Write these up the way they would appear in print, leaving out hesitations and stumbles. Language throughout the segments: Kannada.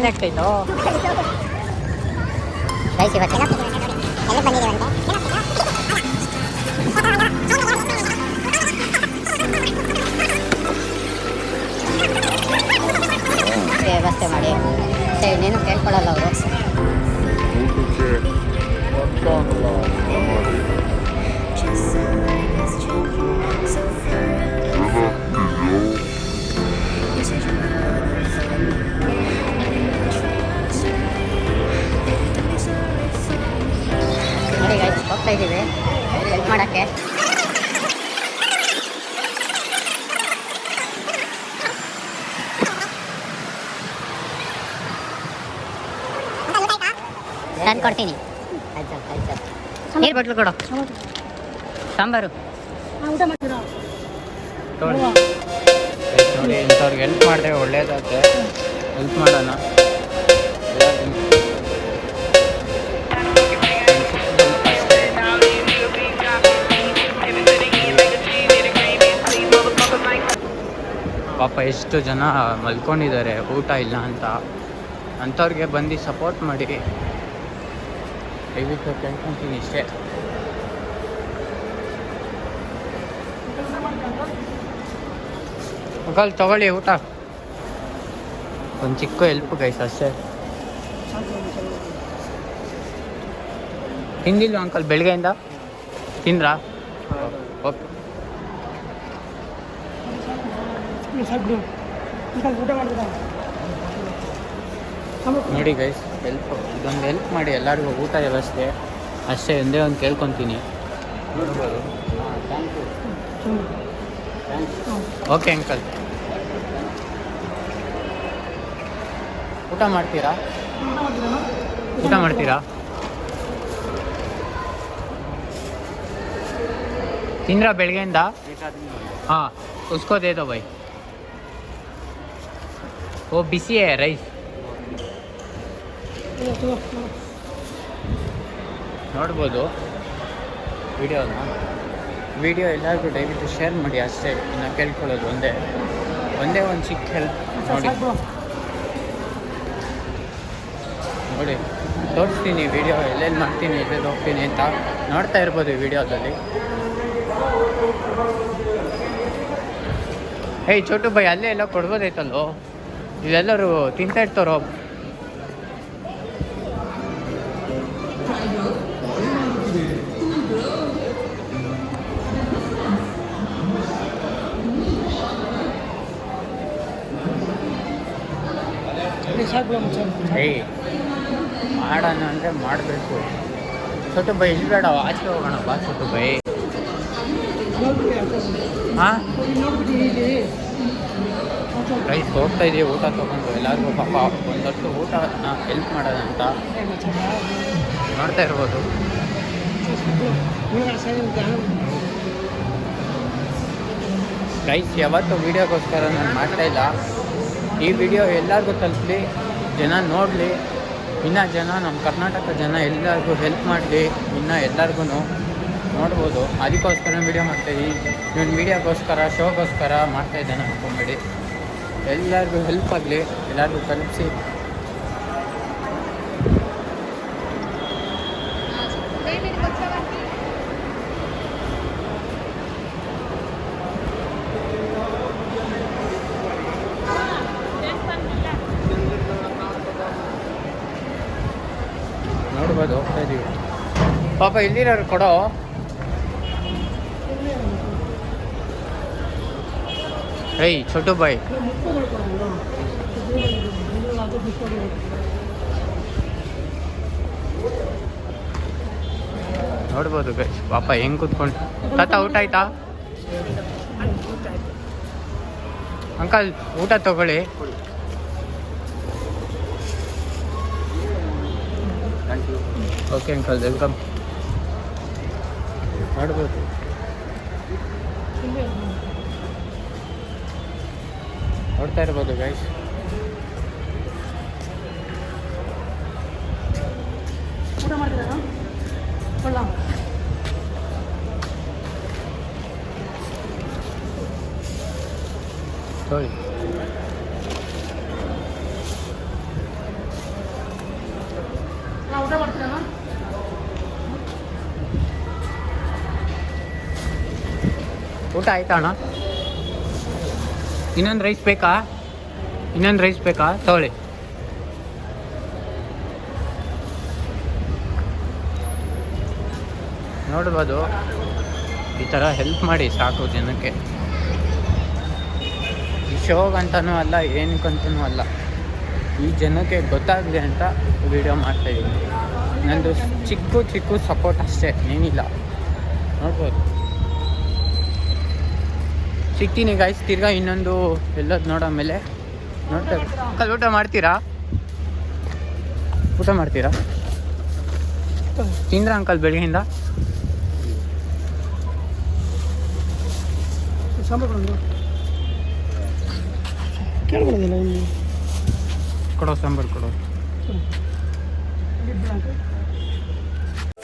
ಏನಾಗ್ತಾಯಿತ್ತು ಗೈಸ್ ಇವತ್ತು ಎಲ್ಲಿ ಬಂದಿದ್ದೀವಂತೆ ವ್ಯವಸ್ಥೆ ಮಾಡಿ ಇನ್ನೇನು ಕೇಳ್ಕೊಳ್ಳಲ್ಲ ಅವರು. ನೋಡಿ ಗೈಸ್ ಹೋಗ್ತಾ ಇದ್ದೀವಿ ಹೆಲ್ಪ್ ಮಾಡೋಕ್ಕೆ. ನಾನು ಕೊಡ್ತೀನಿ. ನೀರು ಬಟ್ಲು ಕೊಡು. ಸಾಂಬಾರು ಊಟ ಮಾಡ್ತೀರಾ ನೋಡಿ. ಇಂಥವ್ರಿಗೆ ಹೆಲ್ಪ್ ಮಾಡಿದ್ರೆ ಒಳ್ಳೇದಾಗುತ್ತೆ. ಹೆಲ್ಪ್ ಮಾಡೋಣ. ಪಾಪ ಎಷ್ಟು ಜನ ಮಲ್ಕೊಂಡಿದ್ದಾರೆ ಊಟ ಇಲ್ಲ ಅಂತ. ಅಂಥವ್ರಿಗೆ ಬಂದು ಸಪೋರ್ಟ್ ಮಾಡಿ ದಯವಿಟ್ಟು ಕೇಳ್ಕೊತೀನಿ ಇಷ್ಟೇ. ಅಂಕಲ್ ತಗೊಳ್ಳಿ ಊಟ. ಒಂದು ಚಿಕ್ಕ ಹೆಲ್ಪ್ ಗೈಸ್ ಅಷ್ಟೇ. ತಿಂದಿಲ್ವ ಅಂಕಲ್ ಬೆಳಗ್ಗೆಯಿಂದ? ತಿಂದ್ರಾ? ಓಕೆ ನೋಡಿ ಗೈಸ್ ಹೆಲ್ಪ್ ಇದೊಂದು ಹೆಲ್ಪ್ ಮಾಡಿ ಎಲ್ಲರಿಗೂ ಊಟ ವ್ಯವಸ್ಥೆ ಅಷ್ಟೇ ಒಂದೇ ಒಂದು ಕೇಳ್ಕೊತೀನಿ. ನೋಡ್ಬೋದು. Okay uncle. ಊಟ ಮಾಡ್ತೀರಾ? ಊಟ ಮಾಡ್ತೀರಾ? ತಿಂದ್ರಾ ಬೆಳಗ್ಗೆಯಿಂದ? ಹಾಂ ಉಸ್ಕೋ ದೇ ದೋ ಬೈ. ಓ ಬಿಸಿ ಹೇ ರೈಸ್. ನೋಡ್ಬೋದು ವಿಡಿಯೋ ಎಲ್ಲರಿಗೂ ದಯವಿಟ್ಟು ಶೇರ್ ಮಾಡಿ ಅಷ್ಟೇ. ಇನ್ನು ಕೇಳ್ಕೊಳ್ಳೋದು ಒಂದೇ ಒಂದು ಚಿಕ್ಕ ಹೆಲ್ಪ್ ನೋಡಿ ತೋರಿಸ್ತೀನಿ ವಿಡಿಯೋ ಎಲ್ಲೆಲ್ಲಿ ಮಾಡ್ತೀನಿ ಎಲ್ಲೆಲ್ಲಿ ಹೋಗ್ತೀನಿ ಅಂತ ನೋಡ್ತಾ ಇರ್ಬೋದು ಈ ವಿಡಿಯೋದಲ್ಲಿ. ಏಯ್ ಚೋಟು ಬೈ ಅಲ್ಲೇ ಎಲ್ಲ ಕೊಡ್ಬೋದೈತಲ್ಲೋ, ಇಲ್ಲೆಲ್ಲರೂ ತಿಂತಾ ಇರ್ತಾರೋ. ಏಯ್ ಮಾಡೋಣ ಅಂದರೆ ಮಾಡಬೇಕು. ಚೋಟು ಬೈ ಇಲ್ಲಿ ಬೇಡ, ಆಚೆ ಹೋಗೋಣ ಬಾ ಚೋಟು ಬೈ. ಹಾಂ ರೈಸ್ ಹೋಗ್ತಾ ಇದೀವಿ ಊಟ ತೊಗೊಂಡು ಎಲ್ಲರಿಗೂ ಪಾಪ ಒಂದಷ್ಟು ಊಟನ ಹೆಲ್ಪ್ ಮಾಡೋಣ ಅಂತ ನೋಡ್ತಾ ಇರ್ಬೋದು. ರೈಸ್ ಯಾವತ್ತೂ ವೀಡಿಯೋಗೋಸ್ಕರ ನಾನು ಮಾಡ್ತಾಯಿಲ್ಲ. ಈ ವಿಡಿಯೋ ಎಲ್ಲರಿಗೂ ತಲುಪಲಿ, ಜನ ನೋಡಲಿ, ಇನ್ನೂ ಜನ ನಮ್ಮ ಕರ್ನಾಟಕ ಜನ ಎಲ್ಲರಿಗೂ ಹೆಲ್ಪ್ ಮಾಡಲಿ, ಇನ್ನೂ ಎಲ್ಲರಿಗೂ ನೋಡ್ಬೋದು. ಅದಕ್ಕೋಸ್ಕರ ವೀಡಿಯೋ ಮಾಡ್ತಾಯಿದ್ದೀನಿ. ಇವನು ವೀಡಿಯೋಗೋಸ್ಕರ ಶೋಗೋಸ್ಕರ ಮಾಡ್ತಾಯಿದ್ದಾನೆ ಅನ್ಕೊಂಬೇಡಿ. ಎಲ್ಲರಿಗೂ ಹೆಲ್ಪ್ ಆಗಲಿ, ಎಲ್ಲರಿಗೂ ತಲುಪಿಸಿ. ನೋಡ್ಬೋದು ಹೋಗ್ತಾ ಇದ್ದೀವಿ. ಪಾಪ ಇಲ್ಲಿರೋರು ಕೊಡೋ. ಏಯ್ ಚೋಟು ಬಾಯ್ ನೋಡ್ಬೋದು ಗೈಸ್ ಪಾಪ ಹೆಂಗೆ ಕೂತ್ಕೊಂಡು. ತಾತ ಊಟ ಆಯ್ತಾ ಅಂಕಲ್? ಊಟ ತಗೊಳ್ಳಿ. Okay uncle welcome. ನೋಡ್ಬೋದು ನೋಡ್ತಾ ಇರ್ಬೋದು ಗೈಸ್. ಊಟ ಮಾಡ್ತೀರಾ? ನೋಡಿ ಊಟ ಆಯ್ತಾ ಅಣ್ಣ? ಇನ್ನೊಂದು ರೈಸ್ ಬೇಕಾ? ತಗೊಳ್ಳಿ. ನೋಡ್ಬೋದು, ಈ ಥರ ಹೆಲ್ಪ್ ಮಾಡಿ ಸಾಕು ಜನಕ್ಕೆ. ಈ ಶೋಗಂತನೂ ಅಲ್ಲ, ಏನಕ್ಕಂತನೂ ಅಲ್ಲ, ಈ ಜನಕ್ಕೆ ಗೊತ್ತಾಗಲಿ ಅಂತ ವಿಡಿಯೋ ಮಾಡ್ತಾಯಿದ್ದೀನಿ. ನಂದು ಚಿಕ್ಕ ಸಪೋರ್ಟ್ ಅಷ್ಟೇ, ಏನಿಲ್ಲ. ನೋಡ್ಬೋದು. ಸಿಗ್ತೀನಿ ಗಾಯ್ಸ್ ತಿರ್ಗಾ ಇನ್ನೊಂದು ಎಲ್ಲದು ನೋಡೋ ಮೇಲೆ ನೋಡ್ತಾರೆ. ಅಂಕಲ್ ಊಟ ಮಾಡ್ತೀರಾ? ತಿಂದ್ರ ಅಂಕಲ್ ಬೆಳಗ್ಗೆಯಿಂದ? ಕೊಡೋ ಸಾಂಬಾರು ಕೊಡೋ.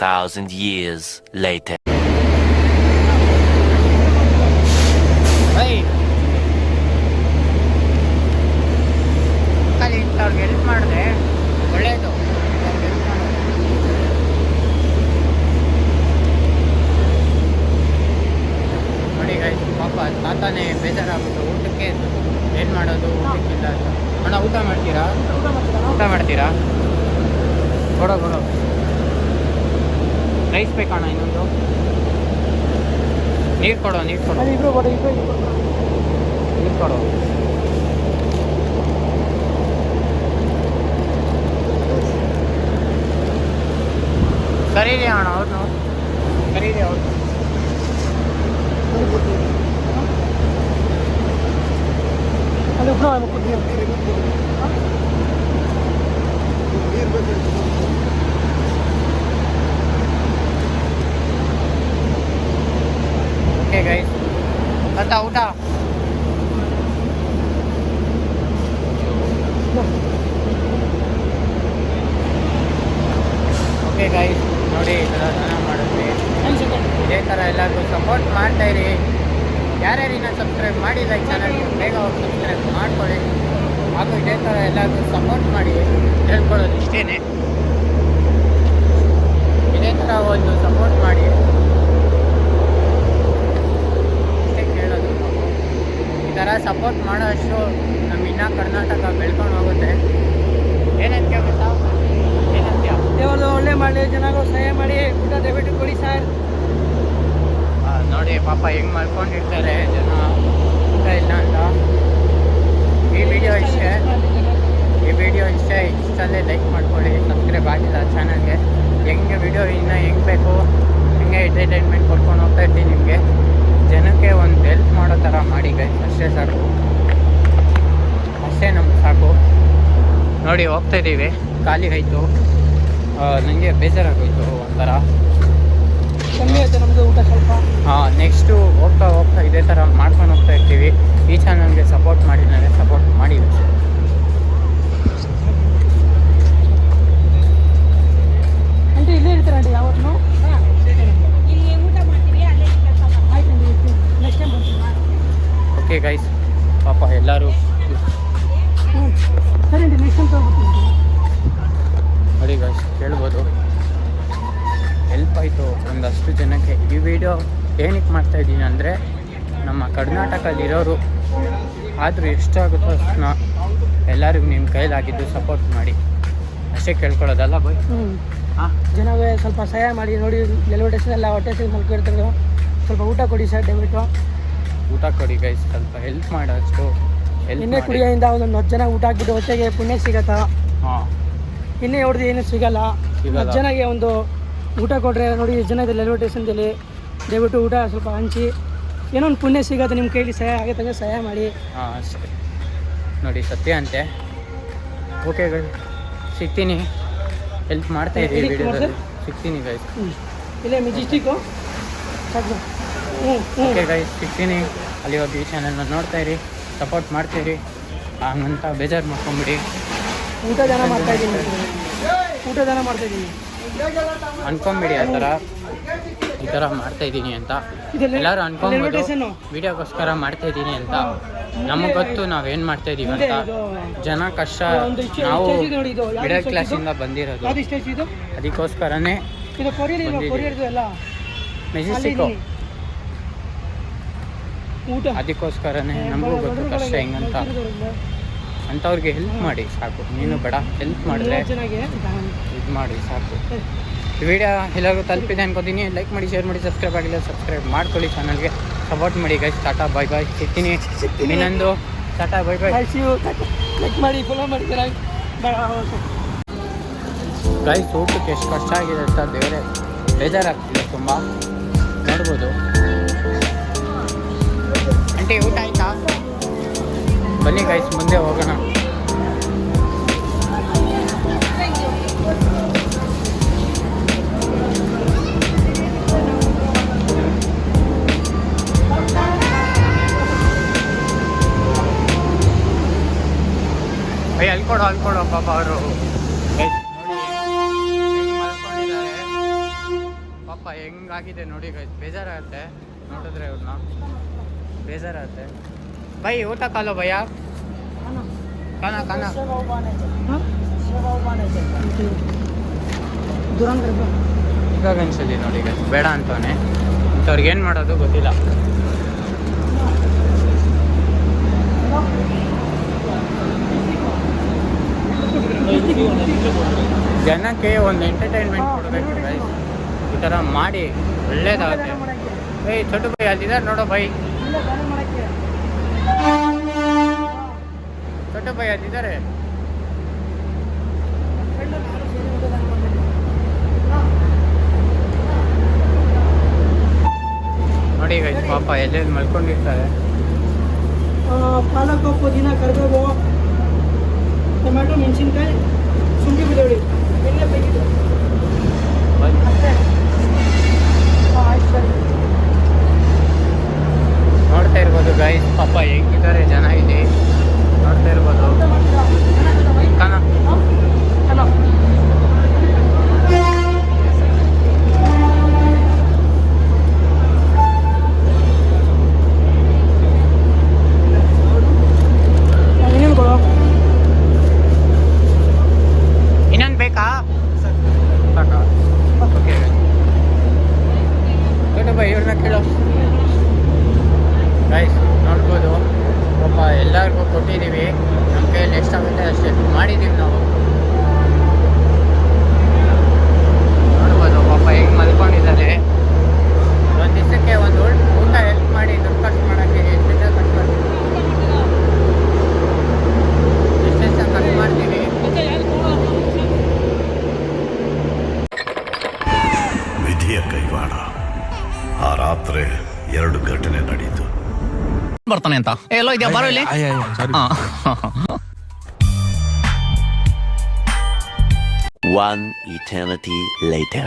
1,000 years later. ಅವ್ರಿಗೆ ಹೆಲ್ಪ್ ಮಾಡಿದೆ ಒಳ್ಳೆಯದು. ನೋಡಿ ಗಾಯ್ಸ್, ಪಾಪ ತಾತಾನೇ ಬೇಜಾರಾಗ್ಬಿಟ್ಟು ಊಟಕ್ಕೆ ಏನು ಮಾಡೋದು, ಊಟಕ್ಕಿಲ್ಲ ಅಂತ. ಅಣ್ಣ ಊಟ ಮಾಡ್ತೀರಾ? ಕೊಡೋ ರೈಸ್ ಬೇಕಣ್ಣ? ಇನ್ನೊಂದು ನೀರು ಕೊಡೋ. ಕರೀರಿ ಅಣ್ಣ ಅವ್ರನ್ನು. ಓಕೆ ಗೈಸ್, ಊಟ ಓಕೆ ಗೈಸ್. ನೋಡಿ ಈ ಥರ ದನ ಮಾಡಿದ್ವಿ. ಇದೇ ಥರ ಎಲ್ಲರಿಗೂ ಸಪೋರ್ಟ್ ಮಾಡ್ತಾಯಿರಿ. ಯಾರ್ಯಾರು ಇನ್ನೂ ಸಬ್ಸ್ಕ್ರೈಬ್ ಮಾಡಿಲ್ಲ ಈ ಚಾನಲ್ಗೆ ಬೇಗ ಹೋಗಿ ಸಬ್ಸ್ಕ್ರೈಬ್ ಮಾಡ್ಕೊಳ್ಳಿ. ಹಾಗೂ ಇದೇ ಥರ ಎಲ್ಲರಿಗೂ ಸಪೋರ್ಟ್ ಮಾಡಿ ಹೇಳ್ಕೊಳ್ಳೋದು ಇಷ್ಟೇ. ಇದೇ ಥರ ಒಂದು ಸಪೋರ್ಟ್ ಮಾಡಿ ಇಷ್ಟೇ ಕೇಳೋದು. ಈ ಥರ ಸಪೋರ್ಟ್ ಮಾಡೋ ಅಷ್ಟು ನಮ್ಮ ಇನ್ನೂ ಕರ್ನಾಟಕ ಬೆಳ್ಕೊಂಡು ಹೋಗುತ್ತೆ. ಏನಂತ ಗೊತ್ತಾ? ದೇವ್ರದ್ದು ಒಳ್ಳೆ ಮಾಡಿ, ಜನಗಳು ಸಹಾಯ ಮಾಡಿ, ಊಟ ದಯವಿಟ್ಟು ಕೊಡಿ ಸರ್. ನೋಡಿ ಪಾಪ ಹೆಂಗೆ ಮಾಡ್ಕೊಂಡಿರ್ತಾರೆ ಜನ, ಊಟ ಇಲ್ಲ ಅಂತ. ಈ ವಿಡಿಯೋ ಇಷ್ಟಲ್ಲೇ ಲೈಕ್ ಮಾಡ್ಕೊಳ್ಳಿ. ಸಬ್ಸ್ಕ್ರೈಬ್ ಆಗಿಲ್ಲ ಚಾನಲ್ಗೆ. ಹೆಂಗೆ ವಿಡಿಯೋ ಇನ್ನೂ ಹೆಂಗೆ ಬೇಕು ಹೆಂಗೆ ಎಂಟರ್ಟೈನ್ಮೆಂಟ್ ಕೊಡ್ಕೊಂಡು ಹೋಗ್ತಾ ಇರ್ತೀನಿ ನಿಮಗೆ. ಜನಕ್ಕೆ ಒಂದು ಹೆಲ್ಪ್ ಮಾಡೋ ಥರ ಮಾಡಿ ಗೈಸ್, ಅಷ್ಟೇ ನಮ್ಗೆ ಸಾಕು. ನೋಡಿ ಹೋಗ್ತಾಯಿದ್ದೀವಿ, ಖಾಲಿಗಾಯಿತು. ನನಗೆ ಬೇಜಾರಾಗೋಯ್ತು ಒಂಥರ. ಕಮ್ಮಿ ಆಯಿತು ನಮ್ಮದು ಊಟ ಸ್ವಲ್ಪ. ನೆಕ್ಸ್ಟು ಹೋಗ್ತಾ ಇದೇ ಥರ ಮಾಡ್ಕೊಂಡು ಹೋಗ್ತಾ ಇರ್ತೀವಿ. ಈ ಚಾನಲ್ಗೆ ಸಪೋರ್ಟ್ ಮಾಡಿದರೆ ಸಪೋರ್ಟ್ ಮಾಡಿ. ಆಂಟಿ ಇಲ್ಲೇ ಇರ್ತಾರೆ ಆಂಟಿ ಯಾವತ್ತೂ? ಇಲ್ಲಿ ಊಟ ಮಾಡ್ತೀವಿ, ಅಲ್ಲೇ ಆಯ್ತು ನೆಕ್ಸ್ಟ್ ಟೈಮ್ ಬರ್ತೀವಿ. ಓಕೆ ಗೈಸ್, ಪಾಪ ಎಲ್ಲರೂ ಸರಿ ಆಂಟಿ ನೆಕ್ಸ್ಟ್ ಟೈಮ್ ತಗೋಬರ್ತೀನಿ. ನೋಡಿ ಗೈಸ್, ಕೇಳ್ಬೋದು, ಹೆಲ್ಪ್ ಆಯಿತು ಒಂದಷ್ಟು ಜನಕ್ಕೆ. ಈ ವಿಡಿಯೋ ಏನಕ್ಕೆ ಮಾಡ್ತಾಯಿದ್ದೀನಿ ಅಂದರೆ, ನಮ್ಮ ಕರ್ನಾಟಕದಲ್ಲಿರೋರು ಆದರೂ ಎಷ್ಟಾಗುತ್ತೋ ಅಷ್ಟನ್ನ ಎಲ್ಲರಿಗೂ ನಿಮ್ಮ ಕೈಲಾಗಿದ್ದು ಸಪೋರ್ಟ್ ಮಾಡಿ, ಅಷ್ಟೇ ಕೇಳ್ಕೊಳ್ಳೋದಲ್ಲ ಬಾಯ್. ಜನವೇ ಸ್ವಲ್ಪ ಸಹಾಯ ಮಾಡಿ. ನೋಡಿ ರೈಲ್ವೆ ಸ್ಟೇಷನ್ ಎಲ್ಲ ಹೊಟ್ಟೆ ಸ್ವಲ್ಪ ಇರ್ತಾರೆ, ಸ್ವಲ್ಪ ಊಟ ಕೊಡಿ ಸರ್ ದಯವಿಟ್ಟು. ಊಟ ಕೊಡಿ ಗೈಸ್, ಸ್ವಲ್ಪ ಹೆಲ್ಪ್ ಮಾಡೋಷ್ಟು ಎಣ್ಣೆ ಕುಡಿಯೋದ್ರಿಂದ ಒಂದು 10 ಜನ ಊಟ ಹಾಕ್ಬಿಟ್ಟು ಹೊಟ್ಟೆಗೆ ಪುಣ್ಯ ಸಿಗತ್ತಾ? ಎಣ್ಣೆ ಹೊಡೆದು ಏನು ಸಿಗಲ್ಲ. 10 ಜನಗೆ ಒಂದು ಊಟ ಕೊಟ್ಟರೆ ನೋಡಿ, ಜನ ಇದೆ ರೈಲ್ವೆ ಸ್ಟೇಷನ್ದಲ್ಲಿ, ದಯವಿಟ್ಟು ಊಟ ಸ್ವಲ್ಪ ಹಂಚಿ, ಏನೋ ಒಂದು ಪುಣ್ಯ ಸಿಗತ್ತೆ. ನಿಮ್ಮ ಕೈಲಿ ಸಹಾಯ ಆಗುತ್ತೆ, ಸಹಾಯ ಮಾಡಿ. ಅಷ್ಟೇ ನೋಡಿ, ಸತ್ಯ ಅಂತೆ. ಓಕೆ ಗೈಸ್, ಸಿಗ್ತೀನಿ, ಹೆಲ್ಪ್ ಮಾಡ್ತಾ ಇದ್ದೀವಿ ವಿಡಿಯೋದಲ್ಲಿ. ಸಿಗ್ತೀನಿ ಗೈಸ್, ಇಲ್ಲೇ ಮೆಜೆಸ್ಟಿಕ್ಕು. ಓಕೆ ಗೈಸ್, ಸಿಗ್ತೀನಿ. ಅಲ್ಲಿ ಹೋಗಿ ಈ ಚಾನಲ್ನ ನೋಡ್ತಾಯಿರಿ, ಸಪೋರ್ಟ್ ಮಾಡ್ತೀರಿ. ಹಂಗಂತ ಬೇಜಾರು ಮಾಡ್ಕೊಂಬಿಡಿ. ಊಟ ಜನ ಮಾಡ್ತಾಯಿದ್ದೀನಿ, ಅನ್ಕೊಂಬಿಡಿ ಆ ಥರ. ಈ ಥರ ಮಾಡ್ತಾಯಿದ್ದೀನಿ ಅಂತ. ಇದೆಲ್ಲ ಎಲ್ಲರೂ ರೈಲ್ವೆ ಅನ್ಕೊಬೋದು ಸ್ಟೇಷನ್ನು ವಿಡಿಯೋಗೋಸ್ಕರ ಮಾಡ್ತಾಯಿದ್ದೀನಿ ಅಂತ. ನಮಗೆ ಗೊತ್ತು ನಾವೇನು ಮಾಡ್ತಾಯಿದ್ದೀವಿ ಅಂತ. ಜನ ಕಷ್ಟ ನಾವು ಮಿಡಲ್ ಕ್ಲಾಸಿಂದ ಬಂದಿರೋದು, ಯಾವ್ದು ಸ್ಟೇಜ್ ಇದು? ಅದಕ್ಕೋಸ್ಕರನೇ ಇದು ಕೊರಿಯರ್ ಇಲ್ವಾ? ಕೊರಿಯರ್ದು ಎಲ್ಲ ಮೆಜೆಸ್ಟಿಕ್ಕು. ಊಟ ಅದಕ್ಕೋಸ್ಕರನೇ ನಮಗೂ ಗೊತ್ತು ಕಷ್ಟ ಹೆಂಗಂತ. ಅಂಥವ್ರಿಗೆ ಹೆಲ್ಪ್ ಮಾಡಿ ಸಾಕು. ನೀನು ಬೇಡ, ಹೆಲ್ಪ್ ಮಾಡಿದ್ರೆ ಚೆನ್ನಾಗಿ ಇದು ಮಾಡಿ ಸಾಕು. ಈ ವಿಡಿಯೋ ಎಲ್ಲರಿಗೂ ತಲುಪಿದೆ ಅನ್ಕೋತೀನಿ. ಲೈಕ್ ಮಾಡಿ, ಶೇರ್ ಮಾಡಿ, ಸಬ್ಸ್ಕ್ರೈಬ್ ಆಗಿಲ್ಲ ಸಬ್ಸ್ಕ್ರೈಬ್ ಮಾಡ್ಕೊಳ್ಳಿ, ಚಾನಲ್ಗೆ ಸಪೋರ್ಟ್ ಮಾಡಿ ಗೈಸ್. ಟಾಟಾ ಬೈ ಬಾಯ್, ಸಿಗ್ತೀನಿ ಇನ್ನೊಂದು. ಟಾಟಾ ಬೈ ಬಾಯ್ ಲೈಕ್ ಮಾಡಿ, ಫಾಲೋ ಮಾಡಿ ಗೈಸ್. ಊಟಕ್ಕೆ ಎಷ್ಟು ಕಷ್ಟ ಆಗಿದೆ ಅಂತ ಬೇರೆ ಬೇಜಾರಾಗ್ತಿದೆ ತುಂಬ. ನೋಡ್ಬೋದು. ಆಂಟಿ ಊಟ ಆಯ್ತಾ? ಬನ್ನಿ ಗೈಸ್ ಮುಂದೆ ಹೋಗೋಣ. ಅಲ್ಕೊಡೋ ಪಾಪ ಅವರು ಮಲ್ಕೊಂಡಿದ್ದಾರೆ. ಪಾಪ ಹೆಂಗಾಗಿದೆ ನೋಡಿ ಗೈಸ್. ಬೇಜಾರಾಗುತ್ತೆ ನೋಡಿದ್ರೆ ಅವ್ರನ್ನ, ಬೇಜಾರಾಗುತ್ತೆ. ಬೈ ಊಟ ಕಾಲೋ ಭಯ್ಯ, ಖಾನ ಈಗ ಅನ್ಸಲಿ ನೋಡಿ ಗೈಸ್. ಬೇಡ ಅಂತವನೇ. ಇಂಥವ್ರಿಗೆ ಏನು ಮಾಡೋದು ಗೊತ್ತಿಲ್ಲ. ಜನಕ್ಕೆ ಒಂದು ಎಂಟರ್ಟೈನ್ಮೆಂಟ್ ಕೊಡಬೇಕು ಗೈಸ್. ಈ ಥರ ಮಾಡಿ ಒಳ್ಳೇದಾಗುತ್ತೆ. ಏಯ್ ಚೋಟು ಬೈ ಅಲ್ಲಿದ್ದಾರೆ ನೋಡೋ ಬೈ. ಚೋಟು ಬೈ ಅಲ್ಲಿದ್ದಾರೆ. ನೋಡಿ ಗೈಸ್ ಪಾಪ ಎಲ್ಲೆಲ್ಲಿ ಮಲ್ಕೊಂಡಿರ್ತಾರೆ. ಪಾಲಕ್, ಪುದೀನ, ಕರಿಬೇವು, ಟೊಮ್ಯಾಟೊ, ಮೆಣಸಿನ್ಕಾಯಿ, ಶುಂಠಿ ಬೆಳ್ಳುಳ್ಳಿ ಎಣ್ಣೆ ಬೇಕಿದೆ. ನೋಡ್ತಾ ಇರ್ಬೋದು ಗೈಸ್ ಪಾಪ ಹೆಂಗಿದ್ದಾರೆ ಜನ ಇಲ್ಲಿ. ನೋಡ್ತಾ ಇರ್ಬೋದು. ಇನ್ನೊಂದು ಬೇಕಾ? ಸಾಕಾ? ಓಕೆ ಬೈ ಇವ್ರನ್ನ ಕೇಳೋ ಗೈಸ್. ನೋಡ್ಬೋದು ಪಾಪ ಎಲ್ಲರಿಗೂ ಕೊಟ್ಟಿದ್ದೀವಿ. ನಮ್ಮ ಕೈಯಲ್ಲಿ ಎಷ್ಟಾಗುತ್ತೆ ಅಷ್ಟೇ ಮಾಡಿದ್ದೀವಿ ನಾವು. ನೋಡ್ಬೋದು ಪಾಪ ಹೆಂಗೆ ಮಲ್ಕೊಂಡಿದ್ದಾರೆ. ಒಂದು ದಿವಸಕ್ಕೆ ಒಂದು ಊಟ ಹೆಲ್ಪ್ ಮಾಡಿ ದುಡ್ಡು ಖರ್ಚು ಮಾಡೋಕ್ಕೆ ಎಷ್ಟೆಷ್ಟ ಖರ್ಚು ಮಾಡ್ತೀವಿ, ಎಷ್ಟೆಷ್ಟ ಖರ್ಚು ಮಾಡ್ತೀವಿ. ವಿಧಿಯ ಕೈವಾಡ. ಆ ರಾತ್ರಿ 2 ಘಟನೆ ನಡೆಯಿತು. ಬರ್ತಾನೆ ಅಂತ ಎಲ್ಲೋ ಇದೆಯಾ? ಬರೋ ಇಲ್ಲಿ. One eternity later.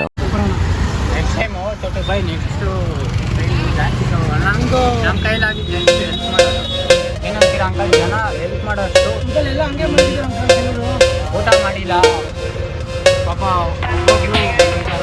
Next time ತೊಟ್ಟು ಬೈ ನೆಕ್ಸ್ಟು ಜಾಸ್ತಿ ನಮಗೂ ನಮ್ಮ ಕೈಲಾಗಿದ್ದು ಹೆಲ್ಪ್ ಮಾಡೋದು. ಏನಂತೀರ ಅಂಕಲ್? ಜನ ಹೆಲ್ಪ್ ಮಾಡೋಷ್ಟು ಎಲ್ಲ ಹಂಗೆ ಮಾಡಿದ್ರು. ಊಟ ಮಾಡಿಲ್ಲ ಪಾಪ ಒಬ್ಬೊಬ್ರು ಈ ಥರ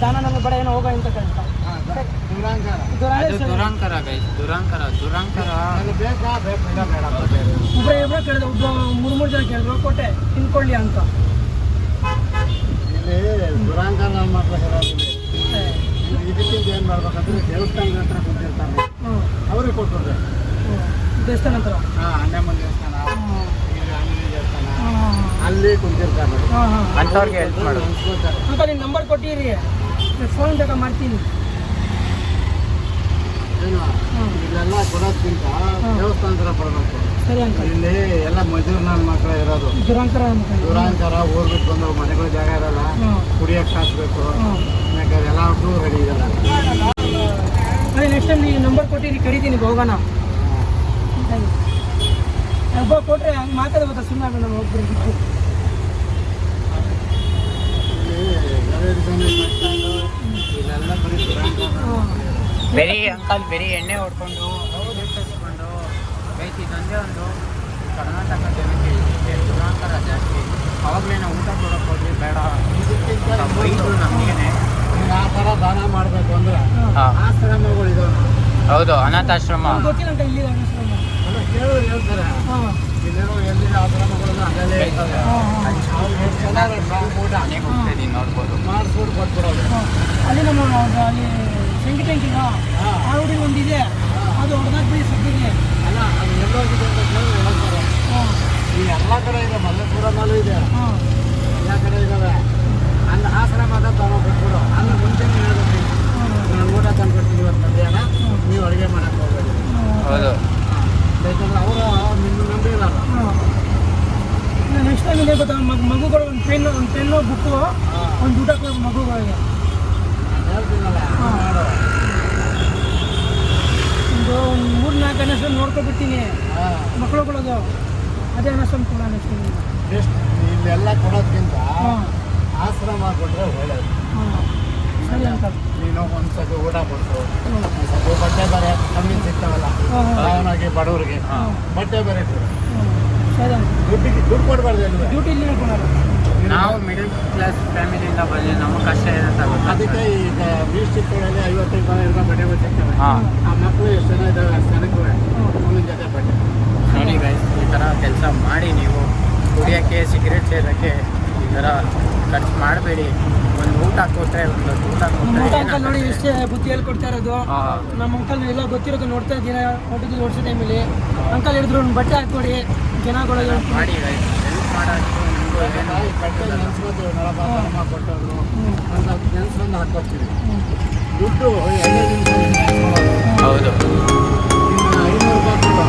ದಾನ ನಮಗೆ ಬಡ ಏನೋ ಹೋಗ ಅಂತ ಕಳ್ತಾ. ಅದು ದುರಂಕಾರ ಗೈಸ್, ದುರಂಕಾರ. ಒಬ್ಬ ಕೇಳಿದ್ರು, ಒಬ್ಬ 3 ಜನ ಕೇಳಿದ್ರು, ಕೊಟ್ಟೆ ತಿನ್ಕೊಳ್ಳಿ ಅಂತ. ದುರಾಂಕಾರ ಮಾತ್ರ ಇದಕ್ಕಿಂತ ಏನು ಮಾಡ್ಬೇಕಂದ್ರೆ ದೇವಸ್ಥಾನದ ಹತ್ರ ಕೂತಿರ್ತಾರೆ, ಅವ್ರಿಗೆ ಕೊಟ್ಟರೆ ದೇವಸ್ಥಾನ ಹತ್ರ ಹನ್ನೆಮಂದಿ ದೇವಸ್ಥಾನ, ಅಲ್ಲಿ ಕುಂತಿರ್ತಾರೆ. ಅಂಥವ್ರಿಗೆ ಹೆಲ್ಪ್ ಮಾಡೋದು. ಅಂತ ನಿಮ್ಮ ನಂಬರ್ ಕೊಟ್ಟಿರಿ, ಫೋನ್ ಬೇಕಾ ಮಾಡ್ತೀನಿ. ಏನು ಇಲ್ಲೆಲ್ಲ ಕೊಡೋದ್ಕಿಂತ ದೇವಸ್ಥಾನ ಹತ್ರ ಬರಬೇಕು. ಸರಿ ಅಂತ. ಇಲ್ಲಿ ಎಲ್ಲ ಮಜೂರ್ ನನ್ನ ಮಕ್ಕಳು ಇರೋದು. ದುರಾಂಕಾರ ಊರ್ ಬಿಟ್ಟು ಬಂದವು, ಮನೆಗಳು ಜಾಗ ಇರಲ್ಲ, ಕುಡಿಯಕ್ಕೆ ಹಾಕ್ಬೇಕು, ಬೇಕಾದ್ರೆ ಎಲ್ಲಕ್ಕೂ ರೆಡಿ ಇರಲ್ಲ. ನೆಕ್ಸ್ಟ್ ಟೈಮ್ ನಮ್ಮ ನಂಬರ್ ಕೊಟ್ಟಿದ್ದೀನಿ, ಕರಿತೀನಿ ಹೋಗೋಣ. ಒಬ್ಬ ಕೊಟ್ಟರೆ ಹಂಗೆ ಮಾತಾಡ್ಬೋದಾ ಸುಮ್ಮನೆ ನಮ್ಮ ಒಬ್ಬರು. ಇಲ್ಲೆಲ್ಲ ಬರೀ ಬೆರಿ ಅಂಕಲ್ ಬೆರಿ ಎಣ್ಣೆ ಹೊಡ್ಕೊಂಡು ತರಿಸ್ಕೊಂಡು ಬೈಕ್ ಇದೊಂದೇ ಒಂದು ಕರ್ನಾಟಕ ಜನಕ್ಕೆ ಇಷ್ಟೇ ದುರಾಂತರ ಜಾಸ್ತಿ. ಅವಾಗಲೇ ನಾವು ಊಟ ಕೊಡೋಕೆ ಹೋದ್ವಿ, ಬೇಡ ಬೈದು ನಮಗೇನೆ. ಆ ಥರ ದಾನ ಮಾಡಬೇಕು ಅಂದ್ರೆ ಆಶ್ರಮಗಳು ಇದಾವೆ. ಹೌದು, ಅನಾಥಾಶ್ರಮ. ಗೊತ್ತಿಲ್ಲ ಅಂತ ಇಲ್ಲಿ ಅನಿಸ್ರಮ್ಮ. ಅಲ್ಲ, ಕೇಳೋರು ಹೇಳ್ತಾರೆ ಇಲ್ಲೇನೋ ಎಲ್ಲಿನ ಆಶ್ರಮಗಳನ್ನ ಅಲ್ಲೇ ಇರ್ತವೆ. ಊಟ ಮನೆಗೆ ಹೋಗ್ತಾ ಇದ್ದೀನಿ, ನೋಡ್ಬೋದು. ಮಾಡಿಸ್ಬಿಟ್ಟು ಕೊಟ್ಬಿಡೋದು. ಅಲ್ಲಿ ನಮ್ಮ ಅಲ್ಲಿ ಸೆಂಗಿ ಟ್ಯಾಂಕಿಗ ಆ ಹುಡುಗಿ ಒಂದಿದೆ, ಅದು ಹೊಡೆದಾಕ್ಬಿಡಿ ಸದ್ಯಕ್ಕೆ. ಅಲ್ಲ, ಅದು ಎಲ್ಲೋಗಿದೆ ಅಂತ ಕೇಳಿ ಹೇಳ್ತಾರೆ. ಈ ಎಲ್ಲ ಕಡೆ ಇದೆ, ಮಲ್ಲೇಶ್ವರದಲ್ಲೂ ಇದೆ, ಎಲ್ಲ ಕಡೆ ಇದ್ದಾವೆ. ಅಲ್ಲಿ ಆಶ್ರಮ ಅದ ತಗೊಂಡ್ಬಿಟ್ಬಿಡು. ಅಲ್ಲಿ ಮುಂಚೆನೇ ಹೇಳ್ಬೇಕು, ನಾನು ಊಟ ತಂದ್ಕೊಡ್ತೀನಿ ಇವತ್ತು ಮಧ್ಯಾಹ್ನ, ನೀವು ಅಡುಗೆ ಮಾಡಕ್ಕೆ ಹೋಗ್ಬೇಕು. ಹೌದು, ಯಾಕಂದ್ರೆ ಅವರು ನಿನ್ನ ನಂಬಿಲ್ಲ. ನೆಕ್ಸ್ಟ್ ಟೈಮ್ ಇದೆ ಗೊತ್ತಾ, ಮಗುಗಳು ಒಂದು ಪೆನ್ನು ಬುಕ್ಕು ಒಂದು ಊಟ ಕೊಡೋದು ಮಗುಗಳಿಗೆ. ಹೇಳ್ತೀನಲ್ಲ, ಮಾಡು. ಒಂದು 3-4 ಅನ್ನಿಸ್ಕೊಂಡು ನೋಡ್ಕೊಬಿಡ್ತೀನಿ ಮಕ್ಕಳುಗಳದು. ಅದೇ ಅನ್ನಿಸ್ಕೊಂಡು ಕೂಡ ನೆಕ್ಸ್ಟ್ ಎಷ್ಟು ಇಲ್ಲೆಲ್ಲ ಕೊಡೋದ್ಕಿಂತ ಆಶ್ರಮ ಕೊಟ್ಟರೆ ಒಳ್ಳೆಯದು. ಸರಿ ಅಂಕಲ್. ನೀನು ಒಂದ್ಸತಿ ಊಟ ಕೊಟ್ಟು, ಒಂದ್ಸತಿ ಬಟ್ಟೆ ಬೇರೆ ಕಮ್ಮಿ ಸಿಗ್ತಾವಲ್ಲ ಸಾಮಾನ್ಯವಾಗಿ ಬಡವರಿಗೆ, ಬಟ್ಟೆ ಬೇರೆ ಕೊಡು. ಸರಿ ಅಂಕಲ್. ದುಡ್ಡು ಕೊಡಬಾರ್ದು ಎಲ್ವೇ. ಡ್ಯೂಟಿ ಇಲ್ಲಿ ಕೊಡೋದು. ನಾವು ಮಿಡಲ್ ಕ್ಲಾಸ್ ಫ್ಯಾಮಿಲಿಯಿಂದ ಬಂದು ನಮಗೆ ಕಷ್ಟ ಇರುತ್ತೆ. ಅದಕ್ಕೆ ಈಗ ಬೀಸ್ಟಿಕ್ಗಳಲ್ಲಿ 55 ರೂಪಾಯಿ ಬಟ್ಟೆ ಸಿಗ್ತವೆ. ಹಾಂ, ಆ ಮಕ್ಕಳು ಎಷ್ಟು ಜನ ಇದ್ದಾವೆ ಅಷ್ಟು ಜನಕ್ಕೂ ಒಂದೊಂದು ಜೊತೆ ಬಟ್ಟೆ. ನೋಡಿ ಗೈಸ್, ಈ ಥರ ಕೆಲಸ ಮಾಡಿ ನೀವು ಕುಡಿಯೋಕ್ಕೆ, ಸಿಗರೇಟ್ ಸೇರೋಕ್ಕೆ ಈ ಥರ ಖರ್ಚು ಮಾಡಬೇಡಿ. ಒಂದು ಊಟ ಕೊಟ್ಟರೆ, ಒಂದು ಊಟ ನಮ್ಮ ಊಟ ಕೊಟ್ಟರೆ ಅಂಕಲ್ ನೋಡಿ ಎಷ್ಟೇ ಬುದ್ಧಿ ಹೇಳ್ಕೊಡ್ತಾ ಇರೋದು. ನಮ್ಮ ಅಂಕಲ್ ಎಲ್ಲ ಗೊತ್ತಿರೋದು ನೋಡ್ತಾ ಇದ್ದೀರಾ ಊಟದಲ್ಲಿ ಓಡಿಸೋ ಟೈಮಲ್ಲಿ. ಅಂಕಲ್ ಹೇಳಿದ್ರು ಒಂದು ಬಟ್ಟೆ ಹಾಕ್ಕೊಡಿ ಜನಗಳು ಮಾಡಿ ಗೈಸ್, ಹೆಲ್ಪ್ ಮಾಡೋದು ನಿಮಗೂ ಇದೇನು ಈ ಬಟ್ಟೆ ನೆನೆಸ್ಕೊತೀವಿ, ನಳಪ ಅಮ್ಮ ಕೊಟ್ಟರು ಒಂದು ಸ್ವಲ್ಪ ನೆನೆಸ್ಕೊಂಡು ಹಾಕ್ಕೊಡ್ತೀವಿ. ದುಡ್ಡು 2 ನಿಮಿಷ ಹೌದು. ಇನ್ನು 500 ರೂಪಾಯಿ ಕೊಡು.